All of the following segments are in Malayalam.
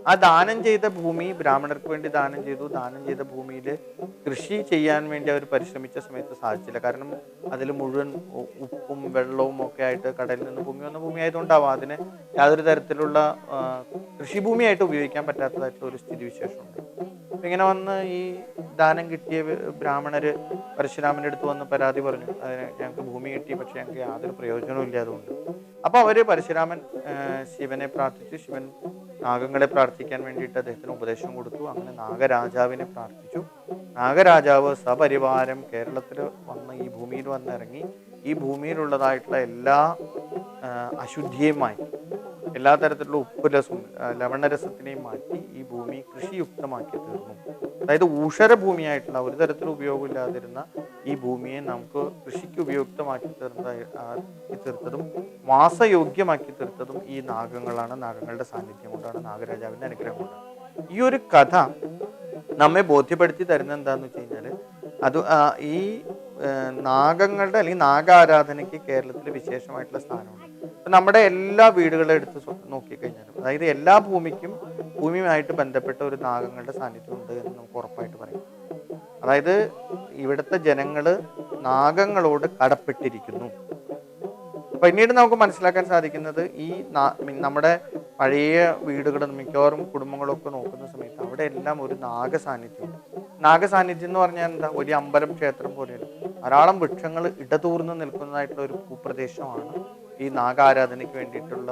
ആ ദാനം ചെയ്ത ഭൂമി ബ്രാഹ്മണർക്ക് വേണ്ടി ദാനം ചെയ്തു. ദാനം ചെയ്ത ഭൂമിയിൽ കൃഷി ചെയ്യാൻ വേണ്ടി അവർ പരിശ്രമിച്ച സമയത്ത് സാധിച്ചില്ല. കാരണം അതിൽ മുഴുവൻ ഉപ്പും വെള്ളവും ഒക്കെ ആയിട്ട് കടലിൽ നിന്ന് പൊങ്ങി വന്ന ഭൂമി ആയതുകൊണ്ടാവാം അതിന് യാതൊരു തരത്തിലുള്ള കൃഷിഭൂമിയായിട്ട് ഉപയോഗിക്കാൻ പറ്റാത്തതായിട്ടുള്ള ഒരു സ്ഥിതിവിശേഷമുണ്ട്. ഇങ്ങനെ വന്ന് ഈ ദാനം കിട്ടിയ ബ്രാഹ്മണര് പരശുരാമന്റെ അടുത്ത് വന്ന് പരാതി പറഞ്ഞു, അതിന് ഞങ്ങൾക്ക് ഭൂമി കിട്ടി, പക്ഷെ ഞങ്ങൾക്ക് യാതൊരു പ്രയോജനവും ഇല്ലാതുകൊണ്ട്. അപ്പൊ അവര് പരശുരാമൻ ശിവനെ പ്രാർത്ഥിച്ചു. ശിവൻ നാഗങ്ങളെ പ്രാർത്ഥിക്കാൻ വേണ്ടിയിട്ട് അദ്ദേഹത്തിന് ഉപദേശം കൊടുത്തു. അങ്ങനെ നാഗരാജാവിനെ പ്രാർത്ഥിച്ചു. നാഗരാജാവ് സപരിവാരം കേരളത്തിൽ വന്ന് ഈ ഭൂമിയിൽ വന്നിറങ്ങി ഈ ഭൂമിയിലുള്ളതായിട്ടുള്ള എല്ലാ അശുദ്ധിയെയും മാറ്റി, എല്ലാ തരത്തിലുള്ള ഉപ്പുരസം ലവണരസത്തിനെയും മാറ്റി ഈ ഭൂമി കൃഷിയുക്തമാക്കി തീർന്നു. അതായത് ഊഷര ഭൂമിയായിട്ടുള്ള ഒരു തരത്തിലും ഉപയോഗമില്ലാതിരുന്ന ഈ ഭൂമിയെ നമുക്ക് കൃഷിക്ക് ഉപയുക്തമാക്കി തീർത്തതും വാസയോഗ്യമാക്കി തീർത്തതും ഈ നാഗങ്ങളാണ്. നാഗങ്ങളുടെ സാന്നിധ്യം കൊണ്ടാണ്, നാഗരാജാവിന്റെ അനുഗ്രഹം കൊണ്ടാണ്. ഈ ഒരു കഥ നമ്മെ ബോധ്യപ്പെടുത്തി തരുന്ന എന്താന്ന് വെച്ച് കഴിഞ്ഞാൽ അത് ഈ നാഗങ്ങളുടെ അല്ലെങ്കിൽ നാഗാരാധനയ്ക്ക് കേരളത്തിൽ വിശേഷമായിട്ടുള്ള സ്ഥാനമുണ്ട്. നമ്മുടെ എല്ലാ വീടുകളും എടുത്ത് നോക്കിക്കഴിഞ്ഞാലും, അതായത് എല്ലാ ഭൂമിയുമായിട്ട് ബന്ധപ്പെട്ട ഒരു നാഗങ്ങളുടെ സാന്നിധ്യം ഉണ്ട് എന്ന് നമുക്ക് ഉറപ്പായിട്ട് പറയാം. അതായത് ഇവിടുത്തെ ജനങ്ങള് നാഗങ്ങളോട് കടപ്പെട്ടിരിക്കുന്നു. പിന്നീട് നമുക്ക് മനസ്സിലാക്കാൻ സാധിക്കുന്നത് ഈ നമ്മുടെ പഴയ വീടുകളും മിക്കവാറും കുടുംബങ്ങളൊക്കെ നോക്കുന്ന സമയത്ത് അവിടെ എല്ലാം ഒരു നാഗസാന്നിധ്യം. നാഗസാന്നിധ്യം എന്ന് പറഞ്ഞാൽ എന്താ, വലിയ അമ്പലം ക്ഷേത്രം പോലെയല്ല, ധാരാളം വൃക്ഷങ്ങൾ ഇടതൂർന്ന് നിൽക്കുന്നതായിട്ടുള്ള ഒരു ഭൂപ്രദേശമാണ് ഈ നാഗാരാധനയ്ക്ക് വേണ്ടിയിട്ടുള്ള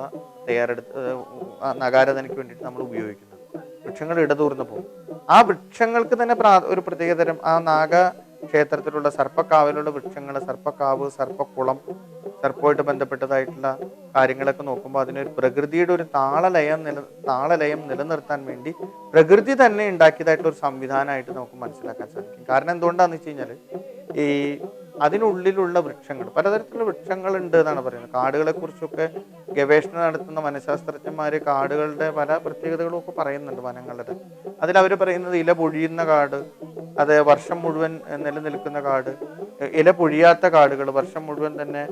നാഗാരാധനയ്ക്ക് വേണ്ടിയിട്ട് നമ്മൾ ഉപയോഗിക്കുന്നത്. വൃക്ഷങ്ങൾ ഇടതൂർന്ന് പോകും. ആ വൃക്ഷങ്ങൾക്ക് തന്നെ ഒരു പ്രത്യേകതരം ആ ക്ഷേത്രത്തിലുള്ള സർപ്പക്കാവിലുള്ള വൃക്ഷങ്ങൾ, സർപ്പക്കാവ്, സർപ്പക്കുളം, സർപ്പമായിട്ട് ബന്ധപ്പെട്ടതായിട്ടുള്ള കാര്യങ്ങളൊക്കെ നോക്കുമ്പോൾ അതിനൊരു പ്രകൃതിയുടെ ഒരു താളലയം നിലനിർത്താൻ വേണ്ടി പ്രകൃതി തന്നെ ഉണ്ടാക്കിയതായിട്ടുള്ള ഒരു സംവിധാനമായിട്ട് നമുക്ക് മനസ്സിലാക്കാൻ സാധിക്കും. കാരണം എന്തുകൊണ്ടാന്ന് വെച്ച് കഴിഞ്ഞാൽ ഈ അതിനുള്ളിലുള്ള വൃക്ഷങ്ങൾ, പലതരത്തിലുള്ള വൃക്ഷങ്ങൾ ഉണ്ട് എന്നാണ് പറയുന്നത്. കാടുകളെ കുറിച്ചൊക്കെ ഗവേഷണം നടത്തുന്ന മനഃശാസ്ത്രജ്ഞന്മാര് കാടുകളുടെ പല പ്രത്യേകതകളും ഒക്കെ പറയുന്നുണ്ട്. വനങ്ങളുടെ അതിലവർ പറയുന്നത് ഇല പൊഴിയുന്ന കാട്, അത് വർഷം മുഴുവൻ നിലനിൽക്കുന്ന കാട്, ഇല പൊഴിയാത്ത കാടുകൾ, വർഷം മുഴുവൻ തന്നെ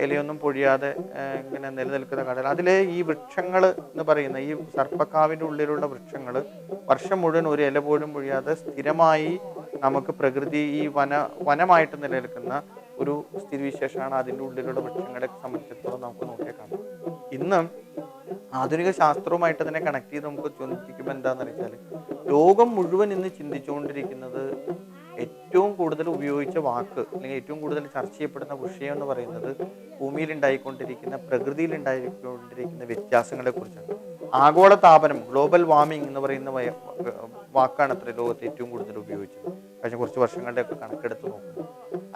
ഇലയൊന്നും പൊഴിയാതെ ഇങ്ങനെ നിലനിൽക്കുന്ന കാടുകൾ. അതിലെ ഈ വൃക്ഷങ്ങൾ എന്ന് പറയുന്ന ഈ സർപ്പക്കാവിന്റെ ഉള്ളിലുള്ള വൃക്ഷങ്ങൾ വർഷം മുഴുവൻ ഒരു ഇല പോലും പൊഴിയാതെ സ്ഥിരമായി നമുക്ക് പ്രകൃതി ഈ വനമായിട്ട് നിലനിൽക്കുന്ന ഒരു സ്ഥിതിവിശേഷമാണ് അതിൻ്റെ ഉള്ളിലുള്ള വൃക്ഷങ്ങളെ സംബന്ധിച്ചിടത്തോളം നമുക്ക് നോക്കിയാൽ കാണാം. ഇന്ന് ആധുനിക ശാസ്ത്രവുമായിട്ട് തന്നെ കണക്ട് ചെയ്ത് നമുക്ക് ചിന്തിക്കുമ്പോൾ എന്താണെന്ന് വെച്ചാൽ ലോകം മുഴുവൻ ഇന്ന് ചിന്തിച്ചുകൊണ്ടിരിക്കുന്നത് ഏറ്റവും കൂടുതൽ ഉപയോഗിച്ച വാക്ക് അല്ലെങ്കിൽ ഏറ്റവും കൂടുതൽ ചർച്ച ചെയ്യപ്പെടുന്ന വിഷയം എന്ന് പറയുന്നത് ഭൂമിയിൽ ഉണ്ടായിക്കൊണ്ടിരിക്കുന്ന പ്രകൃതിയിൽ ഉണ്ടായിക്കൊണ്ടിരിക്കുന്ന വ്യത്യാസങ്ങളെ കുറിച്ചാണ്. ആഗോള താപനം, ഗ്ലോബൽ വാർമിംഗ് എന്ന് പറയുന്ന വാക്കാണ് അത്ര ലോകത്ത് ഏറ്റവും കൂടുതൽ ഉപയോഗിച്ചത് കഴിഞ്ഞ കുറച്ച് വർഷങ്ങളുടെ ഒക്കെ കണക്കെടുത്ത് നോക്കുന്നത്.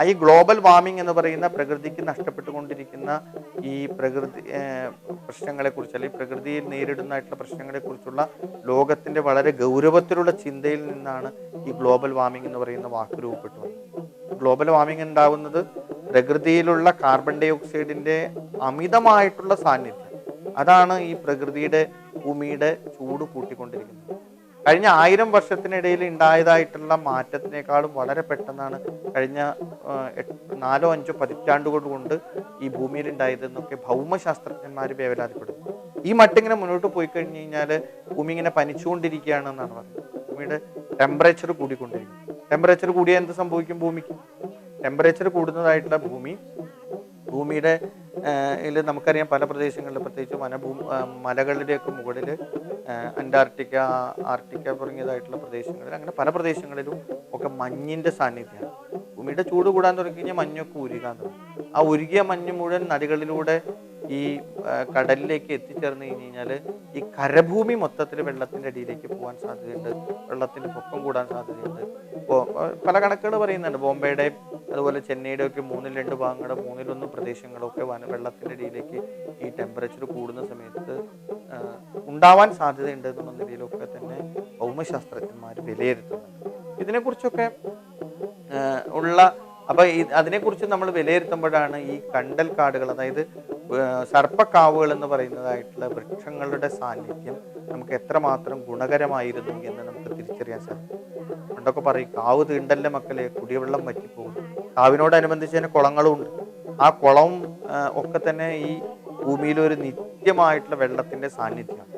ഈ ഗ്ലോബൽ വാർമിംഗ് എന്ന് പറയുന്ന പ്രകൃതിക്ക് നഷ്ടപ്പെട്ടുകൊണ്ടിരിക്കുന്ന ഈ പ്രകൃതി പ്രശ്നങ്ങളെ കുറിച്ച് അല്ലെങ്കിൽ പ്രകൃതിയിൽ നേരിടുന്നതായിട്ടുള്ള പ്രശ്നങ്ങളെ കുറിച്ചുള്ള ലോകത്തിന്റെ വളരെ ഗൗരവത്തിലുള്ള ചിന്തയിൽ നിന്നാണ് ഈ ഗ്ലോബൽ വാർമിംഗ് എന്ന് പറയുന്ന വാക്ക് രൂപപ്പെട്ടു വന്നത്. ഗ്ലോബൽ വാർമിംഗ് ഉണ്ടാവുന്നത് പ്രകൃതിയിലുള്ള കാർബൺ ഡൈ ഓക്സൈഡിന്റെ അമിതമായിട്ടുള്ള സാന്നിധ്യം, അതാണ് ഈ ഭൂമിയുടെ ചൂട് കൂട്ടിക്കൊണ്ടിരിക്കുന്നത്. കഴിഞ്ഞ 1000 വർഷത്തിനിടയിൽ ഉണ്ടായതായിട്ടുള്ള മാറ്റത്തിനേക്കാളും വളരെ പെട്ടെന്നാണ് കഴിഞ്ഞ 4-5 പതിറ്റാണ്ടുകൾ കൊണ്ട് ഈ ഭൂമിയിൽ ഉണ്ടായതെന്നൊക്കെ ഭൗമശാസ്ത്രജ്ഞന്മാർ വേവലാതിപ്പെടുന്നു. ഈ മട്ടിങ്ങനെ മുന്നോട്ട് പോയി കഴിഞ്ഞു കഴിഞ്ഞാൽ ഭൂമി ഇങ്ങനെ പനിച്ചുകൊണ്ടിരിക്കുകയാണെന്നാണ് പറയുന്നത്. ഭൂമിയുടെ ടെമ്പറേച്ചർ കൂടിക്കൊണ്ടിരിക്കും. ടെമ്പറേച്ചർ കൂടിയാൽ എന്ത് സംഭവിക്കും? ഭൂമിക്ക് ടെമ്പറേച്ചർ കൂടുന്നതായിട്ടുള്ള ഭൂമിയുടെ നമുക്കറിയാം പല പ്രദേശങ്ങളിൽ, പ്രത്യേകിച്ച് മലകളുടെയൊക്കെ മുകളിൽ അന്റാർട്ടിക്ക, ആർട്ടിക്ക തുടങ്ങിയതായിട്ടുള്ള പ്രദേശങ്ങളിൽ, അങ്ങനെ പല പ്രദേശങ്ങളിലും ഒക്കെ മഞ്ഞിന്റെ സാന്നിധ്യമാണ്. ഭൂമിയുടെ ചൂട് കൂടാൻ തുടങ്ങി കഴിഞ്ഞാൽ മഞ്ഞൊക്കെ ഉരുകാൻ തുടങ്ങും. ആ ഉരുകിയ മഞ്ഞ് മുഴുവൻ നദികളിലൂടെ ഈ കടലിലേക്ക് എത്തിച്ചേർന്ന് കഴിഞ്ഞ് കഴിഞ്ഞാൽ ഈ കരഭൂമി മൊത്തത്തിൽ വെള്ളത്തിന്റെ അടിയിലേക്ക് പോകാൻ സാധ്യതയുണ്ട്, വെള്ളത്തിന്റെ പൊക്കം കൂടാൻ സാധ്യതയുണ്ട്. ഇപ്പോൾ പല കണക്കുകൾ പറയുന്നുണ്ട്. ബോംബെയുടെ അതുപോലെ ചെന്നൈയുടെ ഒക്കെ 1/2 ഭാഗങ്ങളുടെ 1/1 പ്രദേശങ്ങളൊക്കെ വെള്ളത്തിന്റെ അടിയിലേക്ക് ഈ ടെമ്പറേച്ചർ കൂടുന്ന സമയത്ത് ഉണ്ടാവാൻ സാധ്യതയുണ്ട് എന്നുള്ള നിലയിലൊക്കെ തന്നെ ഭൗമശാസ്ത്രജ്ഞന്മാർ വിലയിരുത്തുന്നുണ്ട്. ഇതിനെക്കുറിച്ചൊക്കെ അതിനെക്കുറിച്ച് നമ്മൾ വിലയിരുത്തുമ്പോഴാണ് ഈ കണ്ടൽ കാടുകൾ, അതായത് സർപ്പക്കാവുകൾ എന്ന് പറയുന്നതായിട്ടുള്ള വൃക്ഷങ്ങളുടെ സാന്നിധ്യം നമുക്ക് എത്രമാത്രം ഗുണകരമായിരുന്നു എന്ന് നമുക്ക് തിരിച്ചറിയാൻ സാധിക്കും. പണ്ടൊക്കെ പറയും കാവ് തീണ്ടല്ലേ മക്കളെ, കുടിവെള്ളം വറ്റിപ്പോകും. കാവിനോടനുബന്ധിച്ച് തന്നെ കുളങ്ങളും ഉണ്ട്. ആ കുളവും ഒക്കെ തന്നെ ഈ ഭൂമിയിൽ ഒരു നിത്യമായിട്ടുള്ള വെള്ളത്തിന്റെ സാന്നിധ്യമാണ്.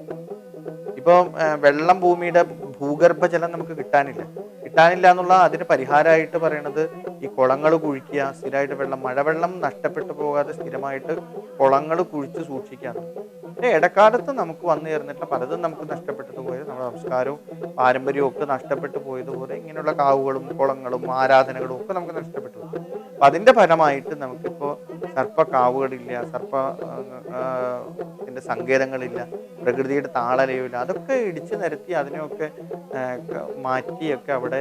ഇപ്പോൾ വെള്ളം, ഭൂമിയുടെ ഭൂഗർഭജലം നമുക്ക് കിട്ടാനില്ല എന്നുള്ള അതിന് പരിഹാരമായിട്ട് പറയണത് ഈ കുളങ്ങൾ കുഴിക്കുക, സ്ഥിരമായിട്ട് മഴവെള്ളം നഷ്ടപ്പെട്ടു പോകാതെ സ്ഥിരമായിട്ട് കുളങ്ങൾ കുഴിച്ച് സൂക്ഷിക്കാന്ന്. പക്ഷേ ഇടക്കാലത്ത് നമുക്ക് വന്നു ചേർന്നിട്ടുള്ള പലതും നമുക്ക് നഷ്ടപ്പെട്ടു പോയത് നമ്മുടെ സംസ്കാരവും പാരമ്പര്യവും ഒക്കെ നഷ്ടപ്പെട്ടു പോയതുപോലെ ഇങ്ങനെയുള്ള കാവുകളും കുളങ്ങളും ആരാധനകളും ഒക്കെ നമുക്ക് നഷ്ടപ്പെട്ടു പോയി. അപ്പം അതിൻ്റെ ഫലമായിട്ട് നമുക്കിപ്പോൾ സർപ്പക്കാവുകളില്ല, സർപ്പത്തിൻ്റെ സങ്കേതങ്ങളില്ല, പ്രകൃതിയുടെ താളലയില്ല. അതൊക്കെ ഇടിച്ചു നിരത്തി അതിനെയൊക്കെ മാറ്റിയൊക്കെ അവിടെ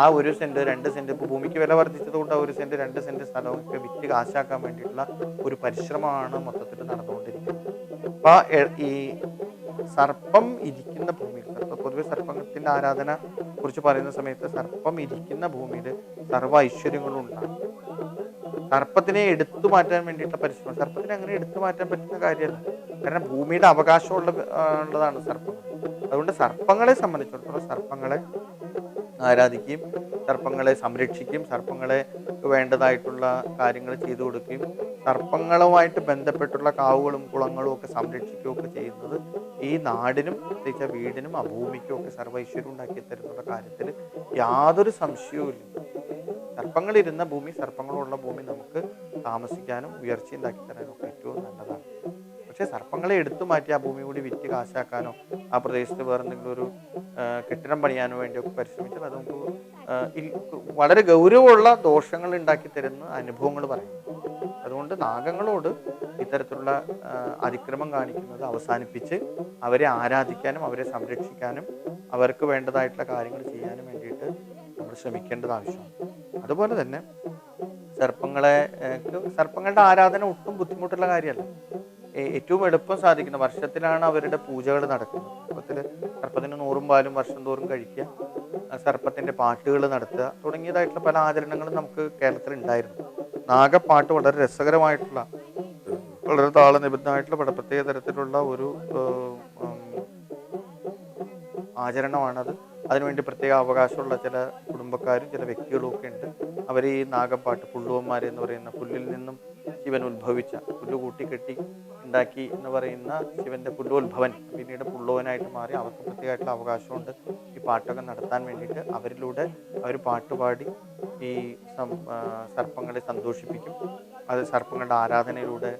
ആ 1 സെന്റ് 2 സെന്റ് ഇപ്പോൾ ഭൂമിക്ക് വില വർദ്ധിച്ചത് കൊണ്ട് 1 സെന്റ് 2 സെന്റ് സ്ഥലമൊക്കെ വിറ്റ് കാശാക്കാൻ വേണ്ടിയിട്ടുള്ള ഒരു പരിശ്രമമാണ് മൊത്തത്തിൽ നടന്നുകൊണ്ടിരിക്കുന്നത്. അപ്പൊ ഈ സർപ്പം ഇരിക്കുന്ന ഭൂമിയിൽ, പൊതുവെ സർപ്പത്തിന്റെ ആരാധന കുറിച്ച് പറയുന്ന സമയത്ത് സർപ്പം ഇരിക്കുന്ന ഭൂമിയിൽ സർവ്വ ഐശ്വര്യങ്ങളും ഉണ്ടാകും. സർപ്പത്തിനെ എടുത്തു മാറ്റാൻ വേണ്ടിയിട്ടുള്ള പരിശ്രമം, സർപ്പത്തിനെ അങ്ങനെ എടുത്തു മാറ്റാൻ പറ്റുന്ന കാര്യമല്ല. കാരണം ഭൂമിയുടെ ഉള്ളതാണ് സർപ്പം. അതുകൊണ്ട് സർപ്പങ്ങളെ സംബന്ധിച്ചിടത്തോളം സർപ്പങ്ങളെ ആരാധിക്കുകയും സർപ്പങ്ങളെ സംരക്ഷിക്കുകയും സർപ്പങ്ങളെ വേണ്ടതായിട്ടുള്ള കാര്യങ്ങൾ ചെയ്തു കൊടുക്കുകയും സർപ്പങ്ങളുമായിട്ട് ബന്ധപ്പെട്ടുള്ള കാവുകളും കുളങ്ങളും ഒക്കെ സംരക്ഷിക്കുകയൊക്കെ ചെയ്യുന്നത് ഈ നാടിനും പ്രത്യേകിച്ച് വീടിനും ആ ഭൂമിക്കും ഒക്കെ സർവൈശ്വര്യം ഉണ്ടാക്കി തരുന്നുള്ള കാര്യത്തിൽ യാതൊരു സംശയവും ഇല്ല. സർപ്പങ്ങളിരുന്ന ഭൂമി, സർപ്പങ്ങളുള്ള ഭൂമി നമുക്ക് താമസിക്കാനും ഉയർച്ച ഉണ്ടാക്കി തരാനും ഒക്കെ ഏറ്റവും നല്ലതാണ്. പക്ഷെ സർപ്പങ്ങളെ എടുത്തു മാറ്റി ആ ഭൂമി കൂടി വിറ്റ് കാശാക്കാനോ ആ പ്രദേശത്ത് വേറെ എന്തെങ്കിലും ഒരു കെട്ടിടം പണിയാനോ വേണ്ടിയൊക്കെ പരിശ്രമിച്ചാൽ അത് നമുക്ക് വളരെ ഗൗരവമുള്ള ദോഷങ്ങൾ ഉണ്ടാക്കി തരുന്ന അനുഭവങ്ങൾ പറയുന്നു. അതുകൊണ്ട് നാഗങ്ങളോട് ഇത്തരത്തിലുള്ള അതിക്രമം കാണിക്കുന്നത് അവസാനിപ്പിച്ച് അവരെ ആരാധിക്കാനും അവരെ സംരക്ഷിക്കാനും അവർക്ക് വേണ്ടതായിട്ടുള്ള കാര്യങ്ങൾ ചെയ്യാനും വേണ്ടിയിട്ട് നമ്മൾ ശ്രമിക്കേണ്ടത് ആവശ്യമാണ്. അതുപോലെ തന്നെ സർപ്പങ്ങളുടെ ആരാധന ഒട്ടും ബുദ്ധിമുട്ടുള്ള കാര്യമല്ല. ഏറ്റവും എളുപ്പം സാധിക്കുന്ന വർഷത്തിലാണ് അവരുടെ പൂജകൾ നടക്കുന്നത്. സർപ്പത്തിന് 100 പാലും വർഷം തോറും കഴിക്കുക, സർപ്പത്തിന്റെ പാട്ടുകൾ നടത്തുക തുടങ്ങിയതായിട്ടുള്ള പല ആചരണങ്ങളും നമുക്ക് കേരളത്തിൽ ഉണ്ടായിരുന്നു. നാഗപ്പാട്ട് വളരെ രസകരമായിട്ടുള്ള, വളരെ താളനിബദ്ധമായിട്ടുള്ള പ്രത്യേക തരത്തിലുള്ള ഒരു ആചരണമാണത്. അതിനുവേണ്ടി പ്രത്യേക അവകാശമുള്ള ചില കുടുംബക്കാരും ചില വ്യക്തികളും ഒക്കെ ഉണ്ട്. അവർ ഈ നാഗപ്പാട്ട്, പുള്ളുവന്മാർ എന്ന് പറയുന്ന പുല്ലിൽ നിന്നും ശിവൻ ഉത്ഭവിച്ച, പുല്ല് കൂട്ടിക്കെട്ടി ഉണ്ടാക്കി എന്ന് പറയുന്ന ശിവന്റെ പുല്ലോത്ഭവൻ പിന്നീട് പുള്ളുവനായിട്ട് മാറി അവർക്ക് പ്രത്യേകമായിട്ടുള്ള അവകാശമുണ്ട് ഈ പാട്ടൊക്കെ നടത്താൻ വേണ്ടിയിട്ട്. അവരിലൂടെ അവർ പാട്ടുപാടി ഈ സർപ്പങ്ങളെ സന്തോഷിപ്പിക്കും. അത് സർപ്പങ്ങളുടെ ആരാധനയിലൂടെ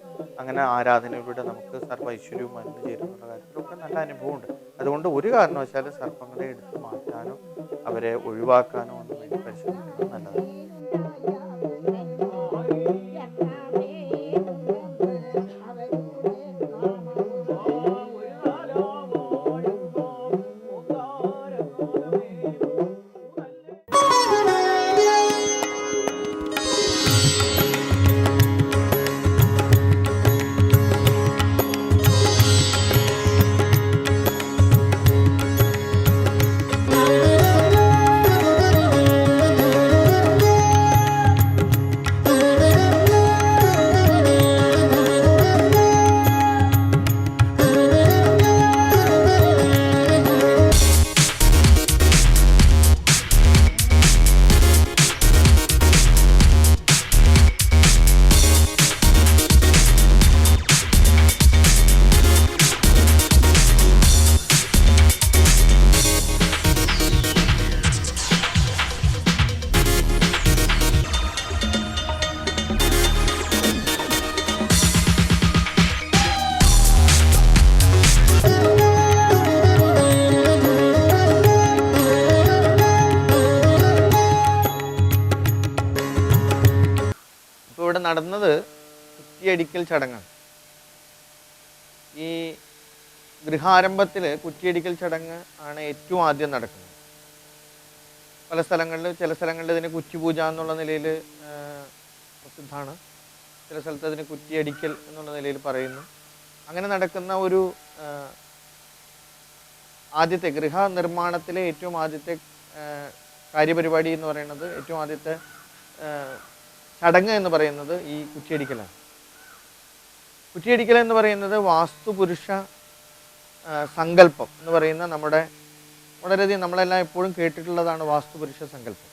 നമുക്ക് സർവ്വ ഐശ്വര്യവും വന്നു ചേരുന്നുള്ള കാര്യത്തിലൊക്കെ നല്ല അനുഭവമുണ്ട്. അതുകൊണ്ട് ഒരു കാരണവശാലും സർപ്പങ്ങളെ എടുത്തു മാറ്റാനോ അവരെ ഒഴിവാക്കാനോ ഒന്നും വേണ്ടി പരിശ്രമിക്കുന്നത് നല്ലതാണ്. നടന്നത് കുറ്റിയടിക്കൽ ചടങ്ങാണ്. ഈ ഗൃഹാരംഭത്തിൽ കുറ്റിയടിക്കൽ ചടങ്ങ് ആണ് ഏറ്റവും ആദ്യം നടക്കുന്നത്. പല സ്ഥലങ്ങളിൽ, ചില സ്ഥലങ്ങളിൽ ഇതിന് കുറ്റിപൂജ എന്നുള്ള നിലയിൽ പ്രസിദ്ധമാണ്, ചില സ്ഥലത്ത് അതിന് കുറ്റിയടിക്കൽ എന്നുള്ള നിലയിൽ പറയുന്നു. അങ്ങനെ നടക്കുന്ന ഒരു ആദ്യത്തെ ഗൃഹനിർമ്മാണത്തിലെ ഏറ്റവും ആദ്യത്തെ കാര്യപരിപാടി എന്ന് പറയുന്നത്, ഏറ്റവും ആദ്യത്തെ ചടങ്ങ് എന്ന് പറയുന്നത് ഈ കുറ്റിയടിക്കലാണ്. കുറ്റിയടിക്കൽ എന്ന് പറയുന്നത് വാസ്തുപുരുഷ സങ്കല്പം എന്ന് പറയുന്ന നമ്മുടെ വളരെയധികം നമ്മളെല്ലാം എപ്പോഴും കേട്ടിട്ടുള്ളതാണ് വാസ്തുപുരുഷ സങ്കല്പം.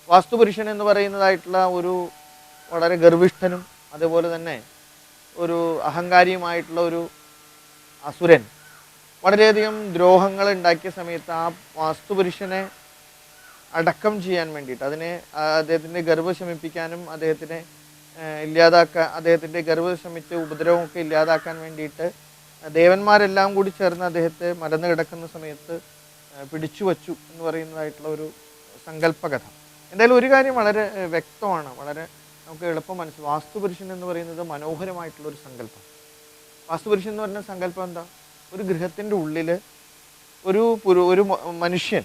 വാസ്തുപുരുഷൻ എന്ന് പറയുന്നതായിട്ടുള്ള ഒരു വളരെ ഗർവിഷ്ഠനും അതുപോലെ തന്നെ ഒരു അഹങ്കാരിയുമായിട്ടുള്ള ഒരു അസുരൻ വളരെയധികം ദ്രോഹങ്ങൾ ഉണ്ടാക്കിയ സമയത്ത് ആ വാസ്തുപുരുഷനെ അടക്കം ചെയ്യാൻ വേണ്ടിയിട്ട്, അദ്ദേഹത്തിൻ്റെ ഗർഭം ശമിപ്പിക്കാനും അദ്ദേഹത്തിനെ അദ്ദേഹത്തിൻ്റെ ഗർഭം ശമിച്ച് ഉപദ്രവമൊക്കെ ഇല്ലാതാക്കാൻ വേണ്ടിയിട്ട് ദേവന്മാരെല്ലാം കൂടി ചേർന്ന് അദ്ദേഹത്തെ മലന്ന് കിടക്കുന്ന സമയത്ത് പിടിച്ചു വച്ചു എന്ന് പറയുന്നതായിട്ടുള്ള ഒരു സങ്കല്പകഥ. എന്തായാലും ഒരു കാര്യം വളരെ വ്യക്തമാണ്, വളരെ നമുക്ക് എളുപ്പം മനസ്സിൽ. വാസ്തുപുരുഷൻ എന്ന് പറയുന്നത് മനോഹരമായിട്ടുള്ള ഒരു സങ്കല്പം. വാസ്തുപുരുഷൻ എന്ന് പറഞ്ഞ സങ്കല്പം എന്താ? ഒരു ഗൃഹത്തിൻ്റെ ഉള്ളിൽ ഒരു മനുഷ്യൻ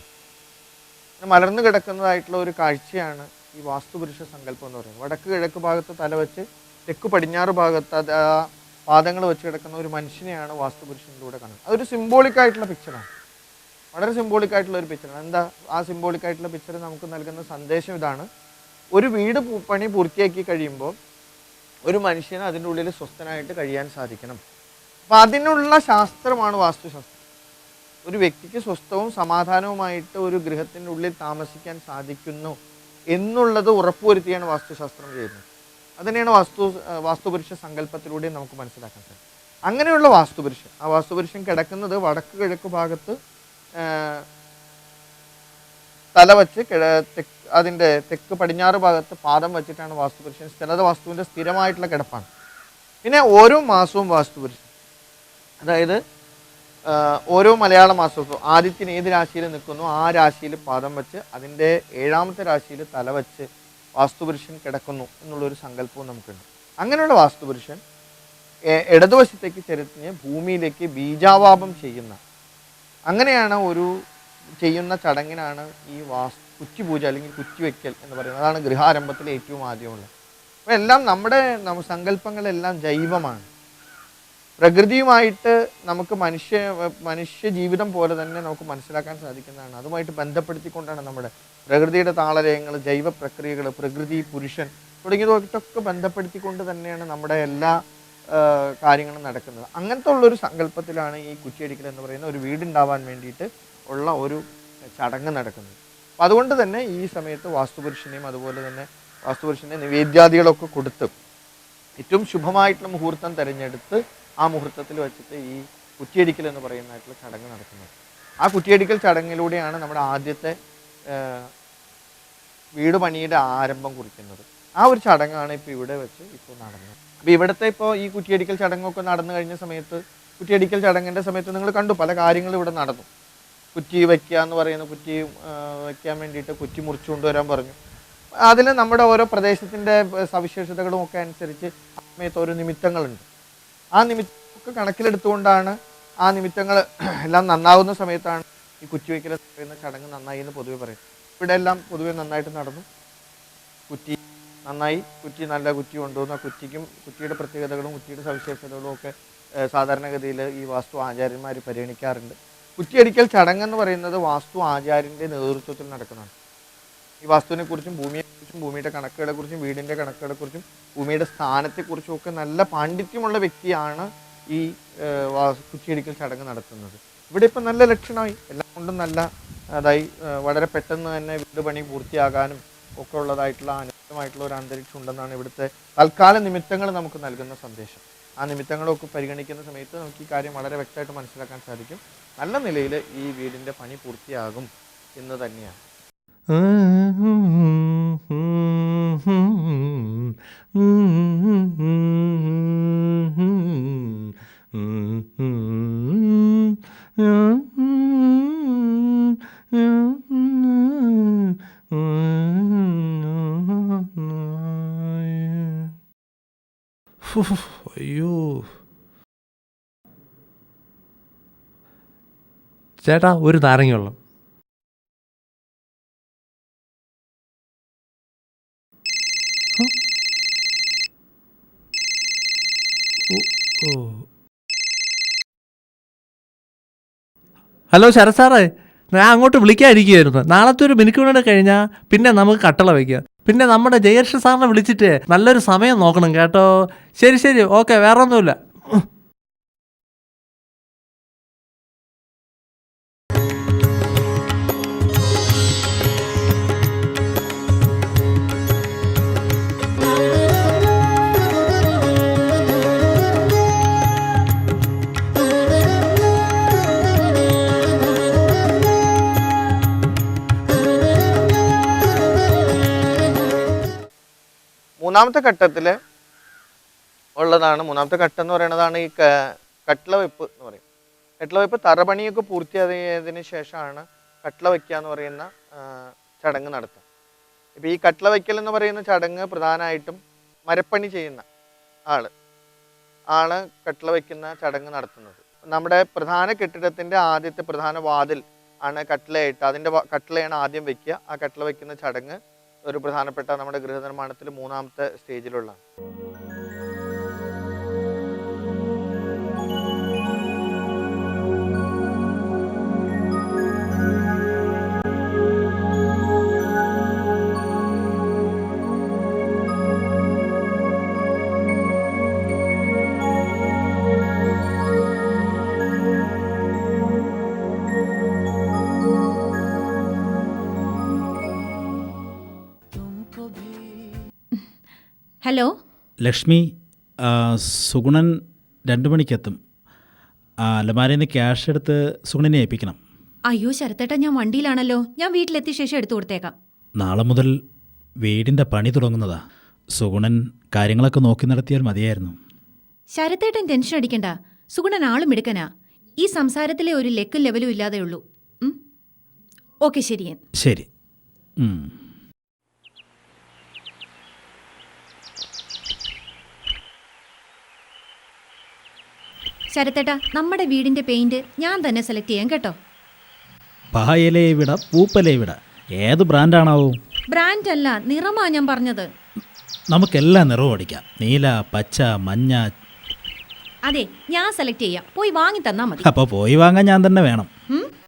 മലർന്നു കിടക്കുന്നതായിട്ടുള്ള ഒരു കാഴ്ചയാണ് ഈ വാസ്തുപുരുഷ സങ്കല്പം എന്ന് പറയുന്നത്. വടക്ക് കിഴക്ക് ഭാഗത്ത് തലവെച്ച് തെക്ക് പടിഞ്ഞാറ് ഭാഗത്ത് പാദങ്ങൾ വെച്ച് കിടക്കുന്ന ഒരു മനുഷ്യനെയാണ് വാസ്തുപുരുഷനിലൂടെ കാണുന്നത്. അതൊരു സിംബോളിക്കായിട്ടുള്ള പിക്ചറാണ്, വളരെ സിംബോളിക്കായിട്ടുള്ള ഒരു പിക്ചറാണ്. എന്താ ആ സിംബോളിക്കായിട്ടുള്ള പിക്ചർ നമുക്ക് നൽകുന്ന സന്ദേശം ഇതാണ്: ഒരു വീട് പണി പൂർത്തിയാക്കി കഴിയുമ്പോൾ ഒരു മനുഷ്യന് അതിൻ്റെ ഉള്ളിൽ സ്വസ്ഥനായിട്ട് കഴിയാൻ സാധിക്കണം. അപ്പം അതിനുള്ള ശാസ്ത്രമാണ് വാസ്തുശാസ്ത്രം. ഒരു വ്യക്തിക്ക് സ്വസ്ഥവും സമാധാനവുമായിട്ട് ഒരു ഗൃഹത്തിൻ്റെ ഉള്ളിൽ താമസിക്കാൻ സാധിക്കുന്നു എന്നുള്ളത് ഉറപ്പുവരുത്തിയാണ് വാസ്തുശാസ്ത്രം ചെയ്യുന്നത്. അതുതന്നെയാണ് വാസ്തുപുരുഷ സങ്കല്പത്തിലൂടെ നമുക്ക് മനസ്സിലാക്കാൻ സാധിക്കും. അങ്ങനെയുള്ള വാസ്തുപുരുഷൻ, ആ വാസ്തുപുരുഷൻ കിടക്കുന്നത് വടക്ക് കിഴക്ക് ഭാഗത്ത് തല വച്ച് അതിൻ്റെ തെക്ക് പടിഞ്ഞാറ് ഭാഗത്ത് പാദം വെച്ചിട്ടാണ് വാസ്തുപുരുഷൻ. സ്ഥലത വാസ്തുവിൻ്റെ സ്ഥിരമായിട്ടുള്ള കിടപ്പാണ്. പിന്നെ ഓരോ മാസവും വാസ്തുപുരുഷൻ, അതായത് ഓരോ മലയാള മാസവും ആദിത്യൻ ഏത് രാശിയിൽ നിൽക്കുന്നു ആ രാശിയിൽ പാദം വെച്ച് അതിൻ്റെ 7ാമത്തെ രാശിയിൽ തല വെച്ച് വാസ്തുപുരുഷൻ കിടക്കുന്നു എന്നുള്ളൊരു സങ്കല്പവും നമുക്കുണ്ട്. അങ്ങനെയുള്ള വാസ്തുപുരുഷൻ ഇടതുവശത്തേക്ക് ചെരിഞ്ഞ് ഭൂമിയിലേക്ക് ബീജാവാപം ചെയ്യുന്ന, അങ്ങനെയാണ് ചെയ്യുന്ന ചടങ്ങിനാണ് ഈ കുറ്റിപൂജ അല്ലെങ്കിൽ കുറ്റിവെക്കൽ എന്ന് പറയുന്നത്. അതാണ് ഗൃഹാരംഭത്തിൽ ഏറ്റവും ആദ്യമുള്ളത്. അപ്പോൾ എല്ലാം നമ്മുടെ സങ്കല്പങ്ങളെല്ലാം ജൈവമാണ്. പ്രകൃതിയുമായിട്ട് നമുക്ക് മനുഷ്യ ജീവിതം പോലെ തന്നെ നമുക്ക് മനസ്സിലാക്കാൻ സാധിക്കുന്നതാണ്. അതുമായിട്ട് ബന്ധപ്പെടുത്തിക്കൊണ്ടാണ് നമ്മുടെ പ്രകൃതിയുടെ താളലയങ്ങൾ, ജൈവ പ്രക്രിയകൾ, പ്രകൃതി, പുരുഷൻ തുടങ്ങിയതൊക്കെ ബന്ധപ്പെടുത്തിക്കൊണ്ട് തന്നെയാണ് നമ്മുടെ എല്ലാ കാര്യങ്ങളും നടക്കുന്നത്. അങ്ങനത്തെ ഉള്ളൊരു സങ്കല്പത്തിലാണ് ഈ കുറ്റിയടിക്കൽ എന്ന് പറയുന്ന ഒരു വീടുണ്ടാവാൻ വേണ്ടിയിട്ട് ഉള്ള ഒരു ചടങ്ങ് നടക്കുന്നത്. അപ്പം അതുകൊണ്ട് തന്നെ ഈ സമയത്ത് വാസ്തുപുരുഷനെയും അതുപോലെ തന്നെ വാസ്തുപുരുഷനെ നിവേദ്യാദികളൊക്കെ കൊടുത്ത് ഏറ്റവും ശുഭമായിട്ടുള്ള മുഹൂർത്തം തിരഞ്ഞെടുത്ത് ആ മുഹൂർത്തത്തിൽ വെച്ചിട്ട് ഈ കുറ്റിയടിക്കൽ എന്ന് പറയുന്നതായിട്ടുള്ള ചടങ്ങ് നടക്കുന്നത്. ആ കുറ്റിയടിക്കൽ ചടങ്ങിലൂടെയാണ് നമ്മുടെ ആദ്യത്തെ വീട് പണിയുടെ ആരംഭം കുറിക്കുന്നത്. ആ ഒരു ചടങ്ങാണ് ഇപ്പോൾ ഇവിടെ വെച്ച് നടന്നത്. അപ്പോൾ ഇവിടുത്തെ ഈ കുറ്റിയടിക്കൽ ചടങ്ങൊക്കെ നടന്നു കഴിഞ്ഞ സമയത്ത്, കുറ്റിയടിക്കൽ ചടങ്ങിൻ്റെ സമയത്ത് നിങ്ങൾ കണ്ടു പല കാര്യങ്ങളും ഇവിടെ നടന്നു. കുറ്റി വയ്ക്കുക എന്ന് പറയുന്ന, കുറ്റി വയ്ക്കാൻ വേണ്ടിയിട്ട് കുറ്റി മുറിച്ചു കൊണ്ടുവരാൻ പറഞ്ഞു. അതിൽ നമ്മുടെ ഓരോ പ്രദേശത്തിൻ്റെ സവിശേഷതകളും ഒക്കെ അനുസരിച്ച് ആ സമയത്ത് ഓരോ നിമിത്തങ്ങളുണ്ട്. ആ നിമിത്തമൊക്കെ കണക്കിലെടുത്തുകൊണ്ടാണ് ആ നിമിത്തങ്ങൾ എല്ലാം നന്നാവുന്ന സമയത്താണ് ഈ കുറ്റിവയ്ക്കൽ പറയുന്ന ചടങ്ങ് നന്നായി എന്ന് പൊതുവെ പറയും. ഇവിടെ എല്ലാം പൊതുവെ നന്നായിട്ട് നടന്നു. കുറ്റി നന്നായി, കുറ്റി നല്ല കുറ്റി കൊണ്ടുവന്ന കുറ്റിയുടെ പ്രത്യേകതകളും കുറ്റിയുടെ സവിശേഷതകളും ഒക്കെ സാധാരണഗതിയിൽ ഈ വാസ്തു ആചാര്യന്മാർ പരിഗണിക്കാറുണ്ട്. കുറ്റിയടിക്കൽ ചടങ്ങെന്ന് പറയുന്നത് വാസ്തു ആചാര്യൻ്റെ നേതൃത്വത്തിൽ നടക്കുന്നതാണ്. ഈ വാസ്തുവിനെക്കുറിച്ചും ഭൂമിയെക്കുറിച്ചും ഭൂമിയുടെ കണക്കുകളെക്കുറിച്ചും വീടിൻ്റെ കണക്കുകളെക്കുറിച്ചും ഭൂമിയുടെ സ്ഥാനത്തെക്കുറിച്ചും ഒക്കെ നല്ല പാണ്ഡിത്യമുള്ള വ്യക്തിയാണ് ഈ കുറ്റിയടിക്കൽ ചടങ്ങ് നടത്തുന്നത്. ഇവിടെ ഇപ്പം നല്ല ലക്ഷണമായി, എല്ലാം കൊണ്ടും നല്ല വളരെ പെട്ടെന്ന് തന്നെ വീട് പണി പൂർത്തിയാകാനും ഒക്കെ ഉള്ളതായിട്ടുള്ള അനുകൂലമായിട്ടുള്ള ഒരു അന്തരീക്ഷം ഉണ്ടെന്നാണ് ഇവിടുത്തെ തൽക്കാല നിമിത്തങ്ങൾ നമുക്ക് നൽകുന്ന സന്ദേശം. ആ നിമിത്തങ്ങളൊക്കെ പരിഗണിക്കുന്ന സമയത്ത് നമുക്ക് ഈ കാര്യം വളരെ വ്യക്തമായിട്ട് മനസ്സിലാക്കാൻ സാധിക്കും. നല്ല നിലയിൽ ഈ വീടിൻ്റെ പണി പൂർത്തിയാകും എന്ന് തന്നെയാണ്. അയ്യോ ചേട്ടാ, ഒരു നാരങ്ങ വെള്ളം. ഹലോ ശരത് സാറേ, ഞാൻ അങ്ങോട്ട് വിളിക്കാതിരിക്കുമായിരുന്നു. നാളത്തെ ഒരു മിനിക്കൂടെ കഴിഞ്ഞാൽ പിന്നെ നമുക്ക് കട്ടള വയ്ക്കുക. പിന്നെ നമ്മുടെ ജയകൃഷ്ണ സാറിനെ വിളിച്ചിട്ട് നല്ലൊരു സമയം നോക്കണം കേട്ടോ. ശരി ശരി, ഓക്കെ, വേറെ ഒന്നുമില്ല. മൂന്നാമത്തെ ഘട്ടത്തിൽ ഉള്ളതാണ്. മൂന്നാമത്തെ ഘട്ടം എന്ന് പറയുന്നതാണ് ഈ കട്ട്ള വെപ്പ് എന്ന് പറയും. കട്ട്ള വെപ്പ് തറപണിയൊക്കെ പൂർത്തിയായതിനു ശേഷമാണ് കട്ട്ള വയ്ക്കുക എന്ന് പറയുന്ന ചടങ്ങ് നടത്തുക. ഇപ്പം ഈ കട്ട്ള വയ്ക്കൽ എന്ന് പറയുന്ന ചടങ്ങ് പ്രധാനമായിട്ടും മരപ്പണി ചെയ്യുന്ന ആണ് കട്ട്ള വയ്ക്കുന്ന ചടങ്ങ് നടത്തുന്നത്. നമ്മുടെ പ്രധാന കെട്ടിടത്തിൻ്റെ ആദ്യത്തെ പ്രധാന വാതിൽ ആണ് കട്ട്ളയായിട്ട്, അതിൻ്റെ കട്ട്ളയാണ് ആദ്യം വയ്ക്കുക. ആ കട്ട്ള വയ്ക്കുന്ന ചടങ്ങ് ഒരു പ്രധാനപ്പെട്ട നമ്മുടെ ഗൃഹനിർമ്മാണത്തിൽ മൂന്നാമത്തെ സ്റ്റേജിലുള്ളതാണ്. ഹലോ ലക്ഷ്മി, സുഗുണൻ 2 മണിക്കെത്തും. അലമാരയിൽ നിന്ന് ക്യാഷ് എടുത്ത് സുഗുണനെ ഏൽപ്പിക്കണം. അയ്യോ ശരത്തേട്ടാ, ഞാൻ വണ്ടിയിലാണല്ലോ. ഞാൻ വീട്ടിലെത്തിയ ശേഷം എടുത്തു കൊടുത്തേക്കാം. നാളെ മുതൽ വീടിൻ്റെ പണി തുടങ്ങുന്നതാ. സുഗുണൻ കാര്യങ്ങളൊക്കെ നോക്കി നടത്തിയാൽ മതിയായിരുന്നു. ശരത്തേട്ടൻ ടെൻഷൻ അടിക്കണ്ട. സുഗുണൻ ആളും എടുക്കനാ. ഈ സംസാരത്തിലെ ഒരു ലെക്കും ലെവലും ഇല്ലാതെ ഉള്ളൂ. ഓക്കെ ശരി. ശരി. ശരത്തേട്ടാ, നമ്മുടെ വീടിന്റെ പെയിന്റ് ഞാൻ തന്നെ സെലക്ട് ചെയ്യാം കേട്ടോ. പായലേ വിട പൂപ്പലേ വിട ഏത് ബ്രാൻഡാണാവും? ബ്രാൻഡ് അല്ല, നിറമാ ഞാൻ പറഞ്ഞത്. നമുക്കെല്ലാ നിറവും അടിക്കാം. നീല, പച്ച, മഞ്ഞ. അതെ, ഞാൻ സെലക്ട് ചെയ്യാം. പോയി വാങ്ങി തന്നാ മതി. അപ്പോൾ പോയി വാങ്ങാൻ ഞാൻ തന്നെ വേണം.